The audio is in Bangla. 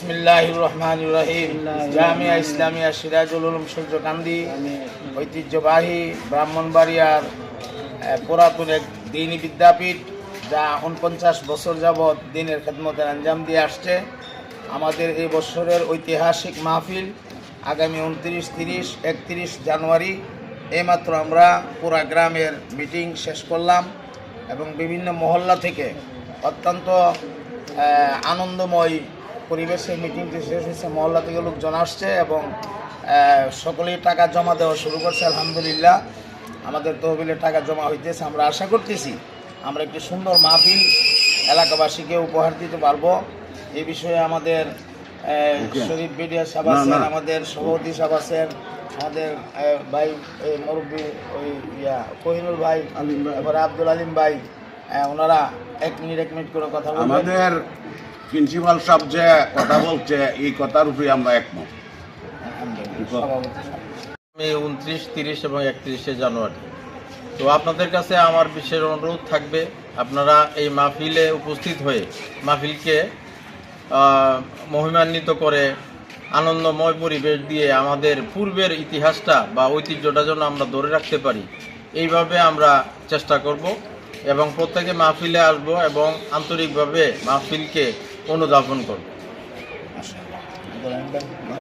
বিসমিল্লাহির রহমানির রহিম। জামিয়া ইসলামিয়া সিরাজুল উলুম সূর্যকান্দি ঐতিহ্যবাহী ব্রাহ্মণবাড়িয়ার পুরাতন এক দ্বীনি বিদ্যাপীঠ, যা 49 বছর যাবৎ দিনের খেদমতের আঞ্জাম দিয়ে আসছে। আমাদের এই বছরের ঐতিহাসিক মাহফিল আগামী 29, 30, 31 জানুয়ারি। এইমাত্র আমরা পুরা গ্রামের মিটিং শেষ করলাম এবং বিভিন্ন মহল্লা থেকে অত্যন্ত আনন্দময় পরিবেশে মিটিংটি শেষ হয়েছে। মহল্লা থেকে লোকজন আসছে এবং সকলেই টাকা জমা দেওয়া শুরু করছে। আলহামদুলিল্লাহ, আমাদের তহবিলে টাকা জমা হইতেছে। আমরা আশা করতেছি আমরা একটি সুন্দর মাহফিল এলাকাবাসীকে উপহার দিতে পারবো। এই বিষয়ে আমাদের শরীফ বিডিয়া সাহেব আছেন, আমাদের সভাপতি সাহেব আছেন, আমাদের ভাই মুরব্বী ওই কোহিনুর ভাই, এবারে আব্দুল আলিম ভাই, ওনারা এক মিনিট করে কথা বলবেন। আমাদের প্রিন্সিপাল সাহেব যে কথা বলছে এই কথার উপরে আমরা একমত। 29, 30 এবং 31 জানুয়ারি। তো আপনাদের কাছে আমার বিশেষ অনুরোধ থাকবে, আপনারা এই মাহফিলে উপস্থিত হয়ে মাহফিলকে মহিমান্বিত করে আনন্দময় পরিবেশ দিয়ে আমাদের পূর্বের ইতিহাসটা বা ঐতিহ্যটা যেন আমরা ধরে রাখতে পারি, এইভাবে আমরা চেষ্টা করব এবং প্রত্যেকে মাহফিলে আসব এবং আন্তরিকভাবে মাহফিলকে অনুধাবন করব।